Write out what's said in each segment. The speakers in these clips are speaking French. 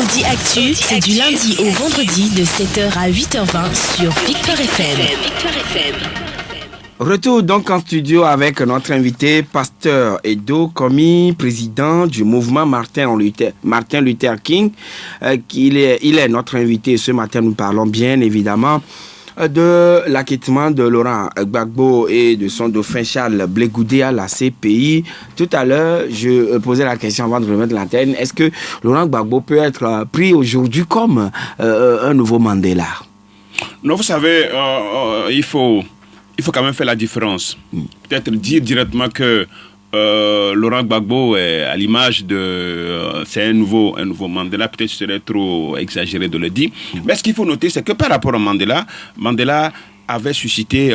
Midi Actu, c'est du lundi au vendredi de 7h à 8h20 sur Victoire FM. Retour donc en studio avec notre invité, pasteur Edo Komi, président du mouvement Martin Luther King. Il est notre invité. Ce matin, nous parlons bien évidemment de l'acquittement de Laurent Gbagbo et de son dauphin Charles Blé Goudé à la CPI. Tout à l'heure, je posais la question avant de remettre l'antenne. Est-ce que Laurent Gbagbo peut être pris aujourd'hui comme un nouveau Mandela? Non, vous savez, il faut quand même faire la différence. Peut-être dire directement que Laurent Gbagbo est à l'image de... c'est un nouveau Mandela, peut-être ce serait trop exagéré de le dire. Mais ce qu'il faut noter, c'est que par rapport à Mandela avait suscité...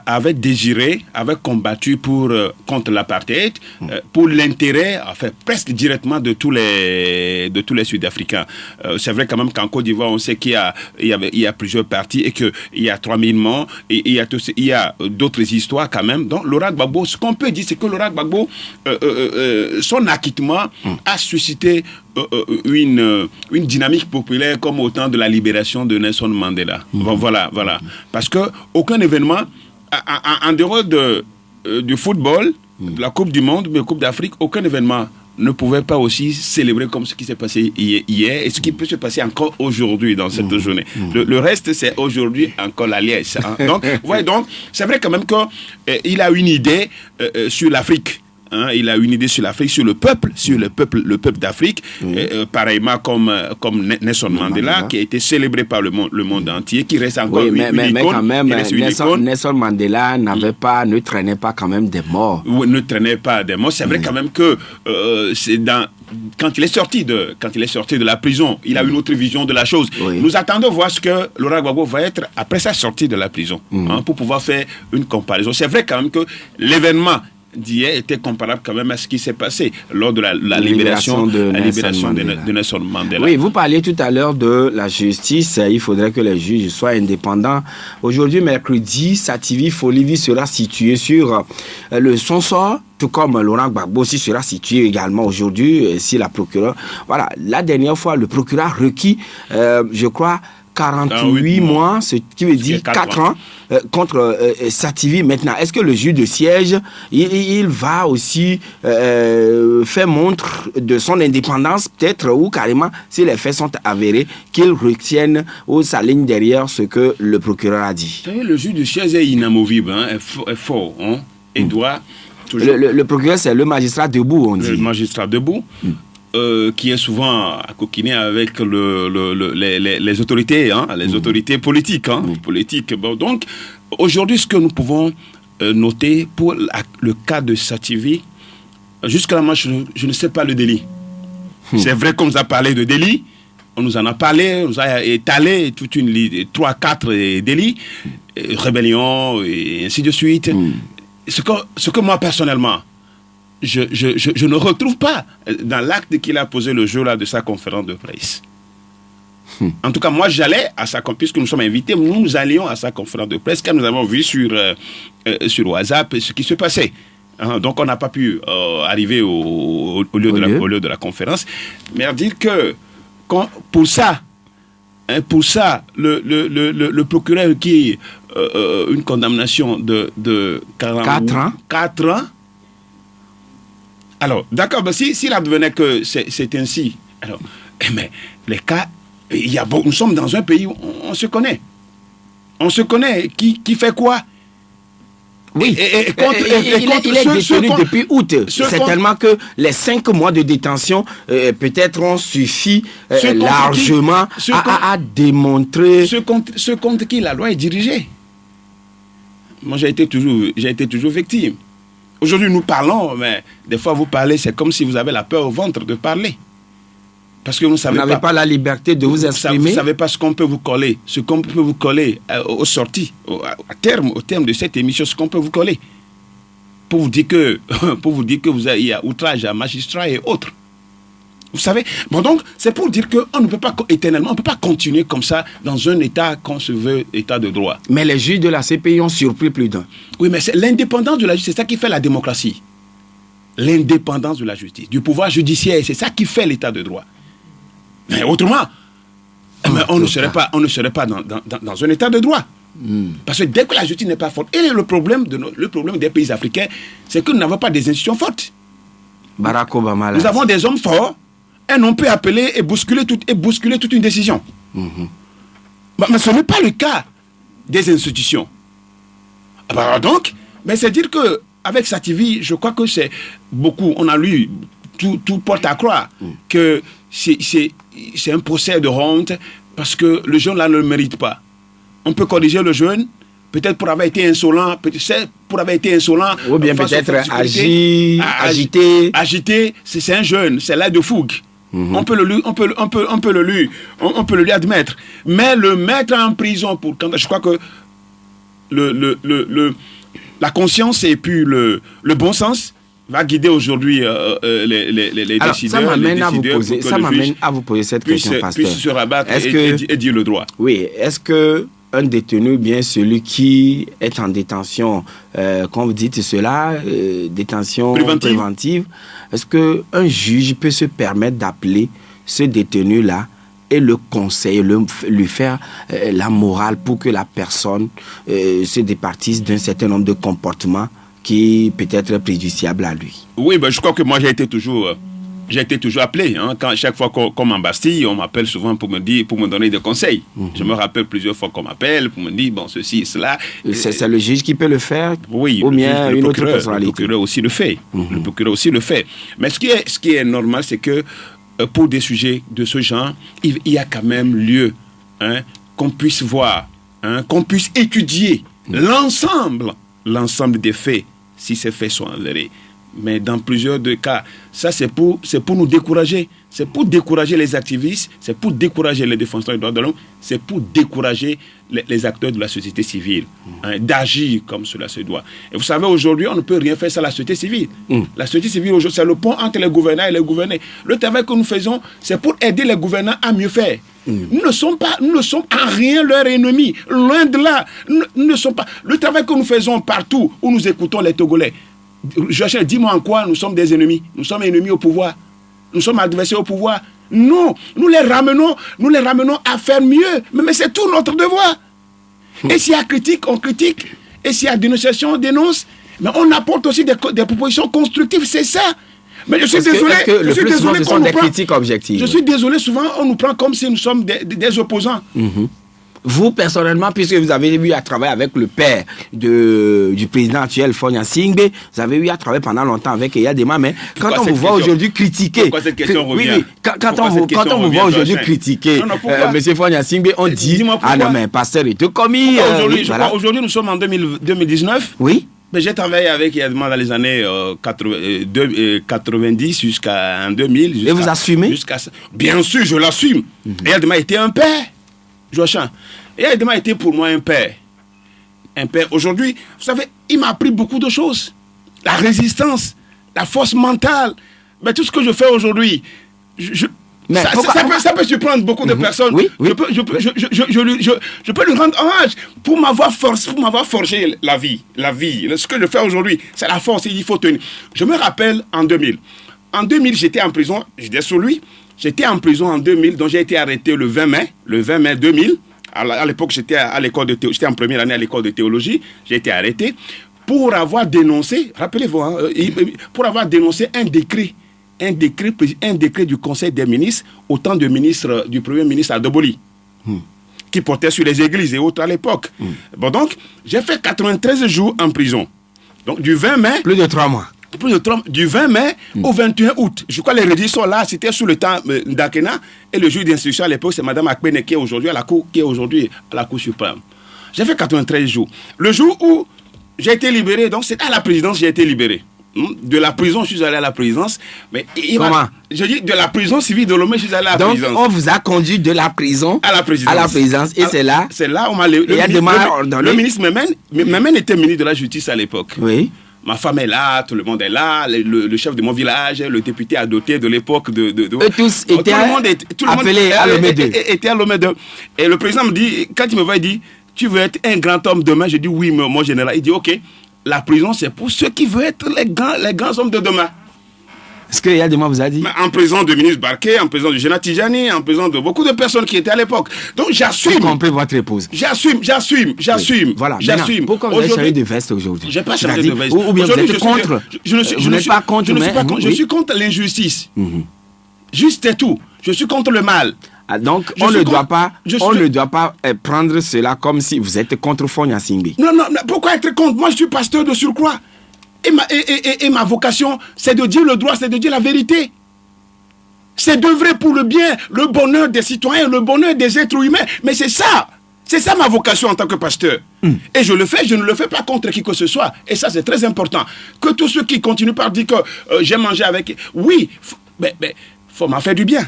avait désiré, avait combattu contre l'apartheid, pour l'intérêt, enfin presque directement de tous les Sud-Africains. C'est vrai quand même qu'en Côte d'Ivoire, on sait qu'il y a plusieurs partis et qu'il y a 3000 morts et il y a d'autres histoires quand même. Donc Laurent Gbagbo, ce qu'on peut dire, c'est que Laurent Gbagbo, son acquittement a suscité une dynamique populaire comme au temps de la libération de Nelson Mandela. Voilà. Parce que aucun événement en dehors du football, de la Coupe du Monde, mais la Coupe d'Afrique, aucun événement ne pouvait pas aussi célébrer comme ce qui s'est passé hier et ce qui peut se passer encore aujourd'hui dans cette journée. Le reste, c'est aujourd'hui encore la liesse. Donc, c'est vrai quand même qu'il a une idée sur l'Afrique. Il a une idée sur l'Afrique, sur le peuple d'Afrique, pareillement comme Nelson Mandela, qui a été célébré par le monde entier, qui reste encore une icône. Mais quand même, Nelson Mandela ne traînait pas quand même des morts. Oui, ne traînait pas des morts. C'est vrai quand même que quand il est sorti de la prison, il a une autre vision de la chose. Nous attendons voir ce que Laurent Gbagbo va être après sa sortie de la prison, pour pouvoir faire une comparaison. C'est vrai quand même que l'événement d'hier était comparable quand même à ce qui s'est passé lors de la libération de Nelson Mandela. Oui, vous parliez tout à l'heure de la justice. Il faudrait que les juges soient indépendants. Aujourd'hui, mercredi, Sativi Folivi sera situé sur son sort, tout comme Laurent Gbagbo aussi sera situé également aujourd'hui, si la procureure... Voilà, la dernière fois, le procureur a requis, je crois, 48 mois, ce qui veut dire 4 ans contre Sativi. Maintenant, est-ce que le juge de siège, il va aussi faire montre de son indépendance, peut-être, ou carrément, si les faits sont avérés, qu'il retienne ou s'aligne derrière ce que le procureur a dit? Vous savez, le juge de siège est inamovible, est fort, et doit toujours... Le procureur, c'est le magistrat debout, on dit. Le magistrat debout. Qui est souvent à coquiner avec les autorités, les autorités politiques. Bon, donc, aujourd'hui, ce que nous pouvons noter pour le cas de Sativi, jusqu'à moi, je ne sais pas le délit. C'est vrai qu'on nous a parlé de délit, on nous en a parlé, on nous a étalé toute une liste, 3-4 délits, rébellion et ainsi de suite. Ce que moi, personnellement, je ne retrouve pas dans l'acte qu'il a posé le jour là de sa conférence de presse. En tout cas, moi, j'allais à sa conférence, puisque nous sommes invités, nous allions à sa conférence de presse, car nous avons vu sur WhatsApp ce qui se passait. Donc, on n'a pas pu arriver au lieu de la conférence. Mais à dire que pour ça, le procureur qui une condamnation de 4 ans. Alors, d'accord, mais s'il advenait que c'est ainsi, alors, mais les cas, nous sommes dans un pays où on se connaît. On se connaît. Qui fait quoi? Oui, il est détenu depuis août. Certainement que les 5 mois de détention, peut-être, ont suffi largement à démontrer... Ce contre qui la loi est dirigée. Moi, j'ai été toujours victime. Aujourd'hui, nous parlons, mais des fois, vous parlez, c'est comme si vous avez la peur au ventre de parler. Parce que vous n'avez pas la liberté de vous exprimer. Vous ne savez pas ce qu'on peut vous coller. Ce qu'on peut vous coller aux sorties, au terme de cette émission, ce qu'on peut vous coller. Pour vous dire que il y a outrage à magistrat et autres. Vous savez? Bon, donc, c'est pour dire qu'on ne peut pas éternellement, on ne peut pas continuer comme ça dans un État qu'on se veut État de droit. Mais les juges de la CPI ont surpris plus d'un. Oui, mais c'est l'indépendance de la justice, c'est ça qui fait la démocratie. L'indépendance de la justice, du pouvoir judiciaire, c'est ça qui fait l'État de droit. Mais autrement, on ne serait pas dans un état de droit. Parce que dès que la justice n'est pas forte, et le problème des pays africains, c'est que nous n'avons pas des institutions fortes. Barack Obama. Nous avons des hommes forts, et on peut appeler et bousculer toute une décision. Mais ce n'est pas le cas des institutions. Donc, mais c'est dire que avec Sativi, je crois que c'est beaucoup. On a lu, tout porte à croire que c'est un procès de honte parce que le jeune là ne le mérite pas. On peut corriger le jeune, peut-être pour avoir été insolent, ou bien peut-être agité. Agité, c'est un jeune, c'est l'air de fougue. On peut le lui admettre. Mais le mettre en prison je crois que la conscience et puis le bon sens va guider aujourd'hui les décideurs. Ça m'amène à vous poser cette question, pasteur. Puisse se rabattre et dire le droit. Oui, est-ce que un détenu, bien celui qui est en détention, quand vous dites cela, détention préventive, est-ce qu'un juge peut se permettre d'appeler ce détenu-là et le conseiller, lui faire la morale pour que la personne se départisse d'un certain nombre de comportements qui peut être préjudiciable à lui? Oui, je crois que moi j'ai été toujours appelé. Chaque fois qu'on m'embastille, on m'appelle souvent pour me donner des conseils. Je me rappelle plusieurs fois qu'on m'appelle pour me dire, bon, ceci, cela. C'est le juge qui peut le faire? Oui, ou bien une autre personnalité? Le procureur aussi le fait. Le procureur aussi le fait. Mais ce qui est normal, c'est que pour des sujets de ce genre, il y a quand même lieu qu'on puisse voir, qu'on puisse étudier l'ensemble des faits, si ces faits sont avérés. Mais dans plusieurs cas, ça c'est pour nous décourager. C'est pour décourager les activistes, c'est pour décourager les défenseurs des droits de l'homme, c'est pour décourager les acteurs de la société civile d'agir comme cela se doit. Et vous savez, aujourd'hui, on ne peut rien faire sans la société civile. La société civile, aujourd'hui, c'est le pont entre les gouvernants et les gouvernés. Le travail que nous faisons, c'est pour aider les gouvernants à mieux faire. Nous ne sommes en rien leurs ennemis. Loin de là. Nous ne sommes pas. Le travail que nous faisons partout où nous écoutons les Togolais, Joachim, dis-moi en quoi nous sommes des ennemis. Nous sommes ennemis au pouvoir. Nous sommes adversaires au pouvoir. Non, nous les ramenons à faire mieux. Mais c'est tout notre devoir. Et s'il y a critique, on critique. Et s'il y a dénonciation, on dénonce. Mais on apporte aussi des propositions constructives, c'est ça. Mais je suis désolé. Le plus souvent, ce sont des critiques objectives. Je suis désolé, souvent, on nous prend comme si nous sommes des opposants. Vous, personnellement, puisque vous avez eu à travailler avec le père du président actuel, Fonia Singbe, vous avez eu à travailler pendant longtemps avec Eyadema, mais quand on vous voit aujourd'hui critiquer... Pourquoi cette question revient? Quand on vous voit aujourd'hui critiquer M. Fonia Singbe, on dit « Ah non, mais pasteur, il te commis... » Aujourd'hui, nous sommes en 2019. Oui. Mais j'ai travaillé avec Eyadema dans les années 90 jusqu'à 2000. Et vous assumez? Bien sûr, je l'assume. Eyadema était un père. Joachim, Eyadema a été pour moi un père. Un père. Aujourd'hui, vous savez, il m'a appris beaucoup de choses. La résistance, la force mentale. Mais tout ce que je fais aujourd'hui, ça peut surprendre beaucoup de personnes. Oui. Je peux lui rendre hommage pour m'avoir forgé la vie. Ce que je fais aujourd'hui, c'est la force, il faut tenir. Je me rappelle en 2000. En 2000, j'étais en prison, j'étais sous lui. J'étais en prison en 2000, donc j'ai été arrêté le 20 mai 2000. À l'époque, j'étais en première année à l'école de théologie. J'ai été arrêté pour avoir dénoncé, rappelez-vous, pour avoir dénoncé un décret du Conseil des ministres au temps du Premier ministre Adoboli, qui portait sur les églises et autres à l'époque. Bon, donc, j'ai fait 93 jours en prison. Donc, du 20 mai... Plus de 3 mois. Du 20 mai au 21 août. Je crois que les registres sont là. C'était sous le temps d'Akena. Et le juge d'instruction à l'époque, c'est Mme Akpene qui est aujourd'hui à la Cour suprême. J'ai fait 93 jours. Le jour où j'ai été libéré, donc c'est à la présidence j'ai été libéré. De la prison, je suis allé à la présidence. Mais comment? Je dis de la prison civile de Lomé, je suis allé à la présidence. Donc on vous a conduit de la prison à la présidence. Et c'est là. C'est là où le ministre Memène était ministre de la Justice à l'époque. Oui. Ma femme est là, tout le monde est là, le chef de mon village, le député adopté de l'époque de Eux tous étaient appelés à Lomé 2. Était à Lomé 2. Et le président me dit, quand il me voit, il dit, tu veux être un grand homme demain? Je dis oui, mon général. Il dit ok, la prison c'est pour ceux qui veulent être les grands hommes de demain. Ce que Yadema vous a dit. Mais en présence de ministre Barké, en présence de Géna Tijani, en présence de beaucoup de personnes qui étaient à l'époque. Donc j'assume. Y compris votre épouse. J'assume. Oui. Voilà. J'assume. Pourquoi vous avez changé de veste aujourd'hui? J'ai pas changé de veste. Ou bien vous êtes contre. Je ne suis pas contre. Je suis contre l'injustice. Juste et tout. Je suis contre le mal. Ah, donc, on ne doit pas prendre cela comme si vous êtes contre Fonia Simbi. Non, pourquoi être contre? Moi, je suis pasteur de surcroît. Et ma vocation, c'est de dire le droit, c'est de dire la vérité. C'est d'œuvrer pour le bien, le bonheur des citoyens, le bonheur des êtres humains. Mais c'est ça. C'est ça ma vocation en tant que pasteur. Et je le fais, je ne le fais pas contre qui que ce soit. Et ça, c'est très important. Que tous ceux qui continuent par dire que j'ai mangé avec... Oui, mais faut m'en faire du bien.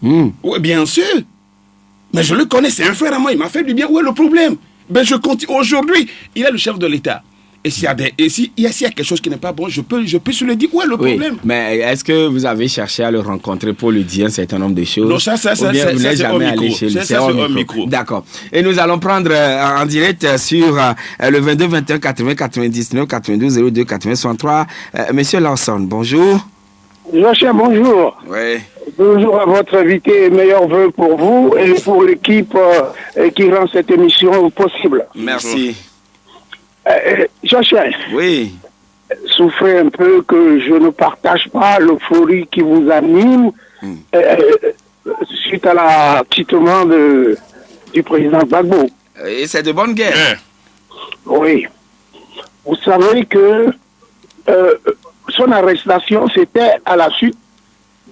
Oui, bien sûr. Mais je le connais, c'est un frère à moi, il m'a fait du bien. Où est le problème? Je continue. Aujourd'hui, il est le chef de l'État. Et s'il y a quelque chose qui n'est pas bon, je peux se le dire. Où est le problème? Mais est-ce que vous avez cherché à le rencontrer pour lui dire un certain nombre de choses? Non, ça, ou bien vous n'êtes jamais allé chez lui? C'est hors micro. D'accord. Et nous allons prendre en direct sur le 22 21 80 99 92 02 80 63. Monsieur Lawson, bonjour. Joachim, bonjour. Oui. Bonjour à votre invité, meilleurs vœux pour vous et pour l'équipe qui rend cette émission possible. Merci. Joachim. Oui. Souffrez un peu que je ne partage pas l'euphorie qui vous anime suite à l'acquittement du président Gbagbo. Et c'est de bonne guerre. Oui. Vous savez que son arrestation, c'était à la suite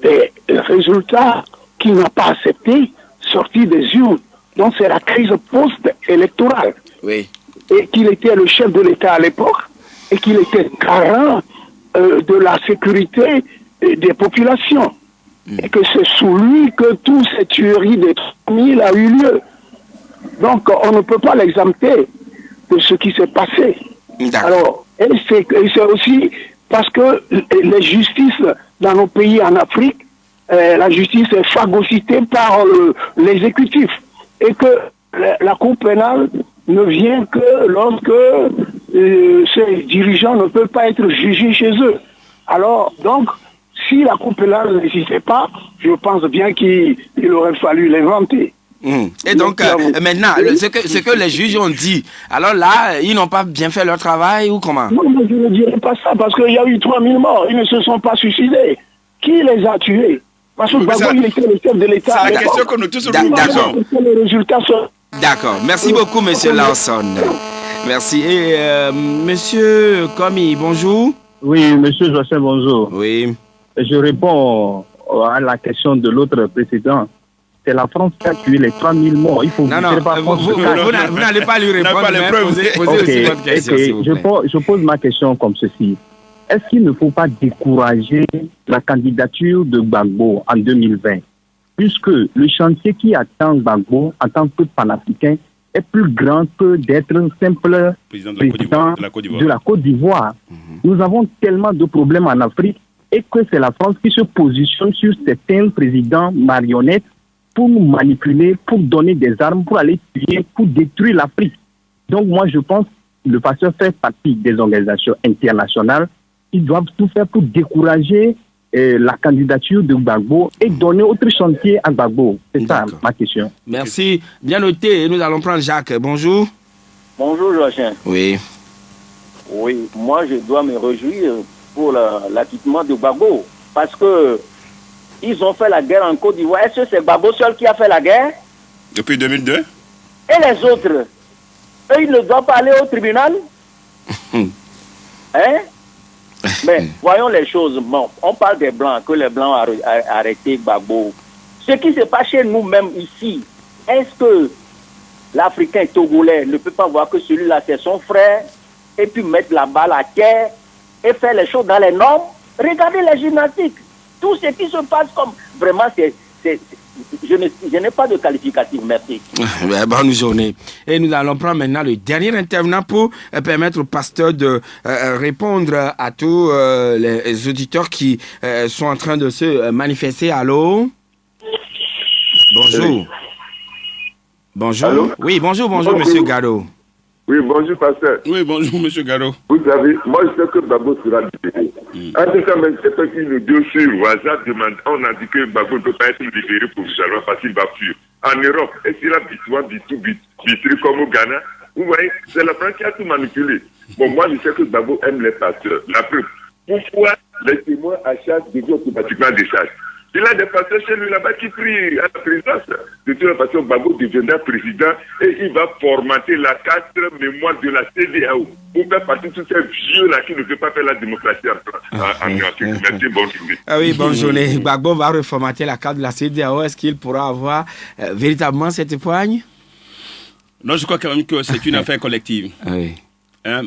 des résultats qu'il n'a pas acceptés sortis des urnes. Donc c'est la crise post-électorale. Oui. Et qu'il était le chef de l'État à l'époque et qu'il était garant de la sécurité des populations. Et que c'est sous lui que toutes ces tueries des 3000 a eu lieu. Donc on ne peut pas l'exempter de ce qui s'est passé. Alors, et c'est aussi parce que les justices dans nos pays en Afrique, la justice est phagocytée par l'exécutif. Et que la Cour pénale ne vient que lorsque ces dirigeants ne peuvent pas être jugés chez eux. Alors, donc, si la Cour pénale n'existait pas, je pense bien qu'il aurait fallu l'inventer. Et donc, maintenant, ce que les juges ont dit, alors là, ils n'ont pas bien fait leur travail ou comment? Non, mais je ne dirais pas ça, parce qu'il y a eu 3000 morts, ils ne se sont pas suicidés. Qui les a tués? Parce que Gbagbo, il était le chef de l'État. C'est la question que nous tous D'accord. Les résultats sont... D'accord. Merci beaucoup, monsieur Lawson. Merci. Et monsieur Komi, bonjour. Oui, monsieur Joachim, bonjour. Oui. Je réponds à la question de l'autre président. C'est la France qui a tué les 3000 morts. Il faut vous n'allez pas lui répondre, mais posez aussi votre question, s'il vous plaît. Je pose ma question comme ceci. Est-ce qu'il ne faut pas décourager la candidature de Gbagbo en 2020, puisque le chantier qui attend Gbagbo en tant que panafricain est plus grand que d'être un simple président de la Côte d'Ivoire. Nous avons tellement de problèmes en Afrique et que c'est la France qui se positionne sur certains présidents marionnettes pour nous manipuler, pour donner des armes, pour aller tuer, pour détruire l'Afrique. Donc moi je pense que le pasteur fait partie des organisations internationales. Ils doivent tout faire pour décourager la candidature de Gbagbo et donner autre chantier à Gbagbo. C'est ça ma question. Merci. Bien noté. Nous allons prendre Jacques. Bonjour. Bonjour Joachim. Oui. Oui, moi je dois me réjouir pour l'acquittement de Gbagbo. Parce que ils ont fait la guerre en Côte d'Ivoire. Est-ce que c'est Gbagbo seul qui a fait la guerre? Depuis 2002. Et les autres? Eux, ils ne doivent pas aller au tribunal? Hein? Mais voyons les choses. Bon, on parle des Blancs, que les Blancs ont arrêté Gbagbo. Ce qui se passe chez nous-mêmes ici, est-ce que l'Africain togolais ne peut pas voir que celui-là c'est son frère et puis mettre la balle à terre et faire les choses dans les normes? Regardez les gymnastiques. Tout ce qui se passe comme... Vraiment, je n'ai pas de qualificatif. Merci. Bonne journée. Et nous allons prendre maintenant le dernier intervenant pour permettre au pasteur de répondre à tous les auditeurs qui sont en train de se manifester. Allô? Bonjour. Bonjour. Allô? Oui, bonjour, monsieur Gado. Oui, bonjour, pasteur. Oui, bonjour, M. Garo. Vous savez, moi, je sais que Gbagbo sera libéré. En tout cas, même, c'est pas qu'une deux sur WhatsApp demande. On a dit que Gbagbo ne peut pas être libéré provisoirement parce qu'il va fuir. En Europe, est-ce qu'il a bitru comme au Ghana? Vous voyez, c'est la France qui a tout manipulé. Bon, moi, je sais que Gbagbo aime les pasteurs. La preuve. Pourquoi les témoins à charge deviennent automatiquement des charges? Il a des pasteurs chez lui là-bas qui prient à la présidence. De toute façon, Gbagbo deviendra président et il va formater la 4 mémoire de la CEDEAO pour faire partie de tous ces vieux-là qui ne veulent pas faire la démocratie en Afrique. Merci, bonne journée. Ah oui, bonne journée. Gbagbo va reformater la carte de la CEDEAO. Est-ce qu'il pourra avoir véritablement cette poigne? Non, je crois quand même que c'est une affaire collective. Oui.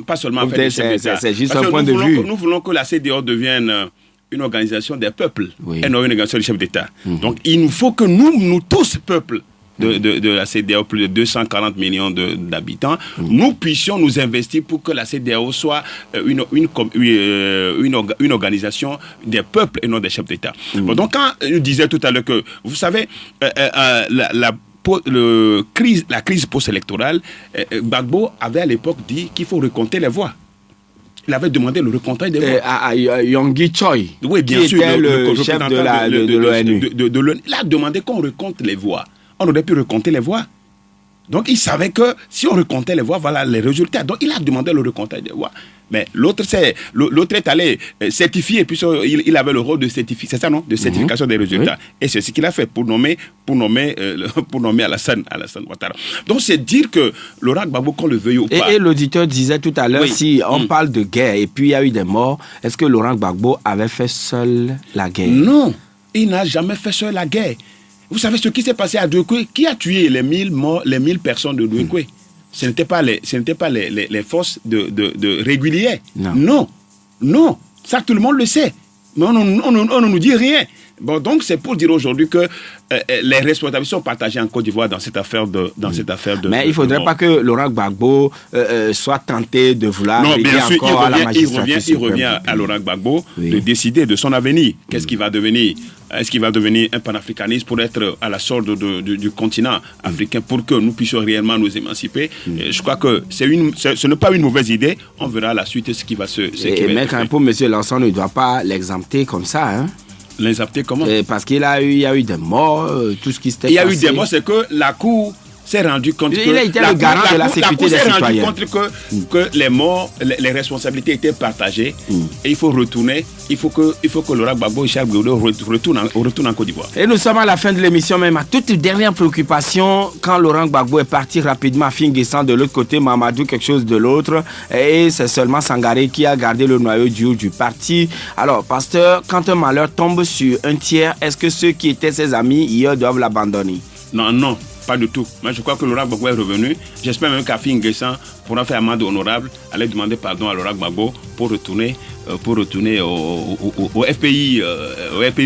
Pas seulement affaire des chefs d'État. C'est juste un point de vue. Nous voulons que la CEDEAO devienne une organisation des peuples, et non une organisation des chefs d'État. Donc il nous faut que nous tous, peuples de la CEDEAO, plus de 240 millions d'habitants, nous puissions nous investir pour que la CEDEAO soit une organisation des peuples et non des chefs d'État. Bon, donc quand je disais tout à l'heure que, vous savez, la crise post-électorale, Gbagbo avait à l'époque dit qu'il faut recompter les voix. Il avait demandé le recomptage des voix. À Yonggi Choi, oui, bien sûr, était le chef de l'ONU. Il a demandé qu'on recompte les voix. On aurait pu recompter les voix. Donc, il savait que si on recomptait les voix, voilà les résultats. Donc, il a demandé le recomptage des voix. Mais l'autre est allé certifier, puisqu'il avait le rôle de certifier, c'est ça, non? De certification des résultats. Oui. Et c'est ce qu'il a fait pour nommer Alassane Ouattara. Donc, c'est dire que Laurent Gbagbo, qu'on le veuille ou pas. Et l'auditeur disait tout à l'heure, si on parle de guerre et puis il y a eu des morts, est-ce que Laurent Gbagbo avait fait seul la guerre? Non, il n'a jamais fait seul la guerre. Vous savez ce qui s'est passé à Douékoué? Qui a tué les 1000 morts, les 1000 personnes de Douékoué? Ce n'était pas les forces de réguliers. Non. Ça, tout le monde le sait. Mais on ne nous dit rien. Bon, donc, c'est pour dire aujourd'hui que les responsabilités sont partagées en Côte d'Ivoire dans cette affaire de... Mais il ne faudrait pas que Laurent Gbagbo soit tenté de vouloir... Non, bien sûr, il revient à Laurent Gbagbo de décider de son avenir. Qu'est-ce qu'il va devenir? Est-ce qu'il va devenir un panafricaniste pour être à la sorte du continent africain pour que nous puissions réellement nous émanciper? Je crois que ce n'est pas une mauvaise idée. On verra à la suite ce qui va se... Mais quand même, pour M. Lançon, ne doit pas l'exempter comme ça, hein? L'exempter comment? Parce qu'il y a eu des morts, tout ce qui s'était passé. Il y a eu des morts, c'est que la Cour s'est rendu compte il a été le garant de la sécurité des citoyens. Il s'est rendu compte que les morts, les responsabilités étaient partagées et il faut retourner. Il faut que Laurent Gbagbo et Charles Goudou retournent en Côte d'Ivoire. Et nous sommes à la fin de l'émission, même à toute dernière préoccupation, quand Laurent Gbagbo est parti rapidement à Finguessan de l'autre côté, Mamadou quelque chose de l'autre, et c'est seulement Sangaré qui a gardé le noyau dur du parti. Alors, pasteur, quand un malheur tombe sur un tiers, est-ce que ceux qui étaient ses amis hier doivent l'abandonner? Non. Pas du tout. Moi, je crois que Laurent Gbagbo est revenu. J'espère même qu'à Finguessan pourra faire amende honorable, aller demander pardon à Laurent Gbagbo pour retourner au FPI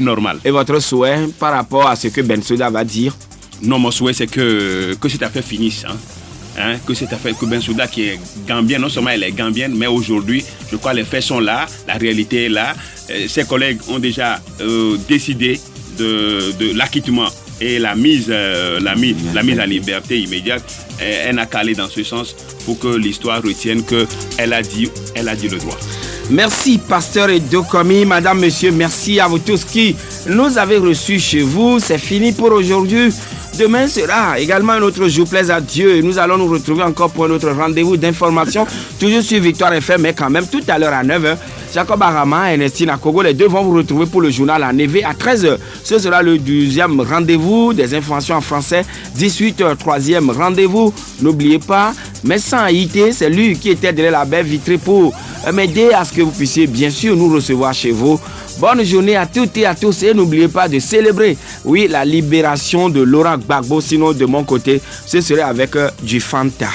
normal. Et votre souhait par rapport à ce que Bensouda va dire? Non, mon souhait, c'est que cette affaire finisse. Que cette affaire, que Bensouda, qui est gambienne, non seulement elle est gambienne, mais aujourd'hui, je crois que les faits sont là, la réalité est là. Ses collègues ont déjà décidé de l'acquittement et la mise en liberté immédiate. Elle n'a qu'à aller dans ce sens pour que l'histoire retienne qu'elle a dit le droit. Merci, pasteur Edokomi, madame, monsieur, merci à vous tous qui nous avez reçus chez vous. C'est fini pour aujourd'hui. Demain sera également un autre jour, plaise à Dieu. Et nous allons nous retrouver encore pour un autre rendez-vous d'information, toujours sur Victoire FM, mais quand même tout à l'heure à 9h. Jacob Arama et Ernestine Akogo, les deux vont vous retrouver pour le journal à Névé à 13h. Ce sera le 12e rendez-vous des informations en français, 18h, 3e rendez-vous. N'oubliez pas, mais sans Haïti, c'est lui qui était derrière la baie vitrée pour m'aider à ce que vous puissiez bien sûr nous recevoir chez vous. Bonne journée à toutes et à tous et n'oubliez pas de célébrer, la libération de Laurent Gbagbo. Sinon, de mon côté, ce serait avec du Fanta.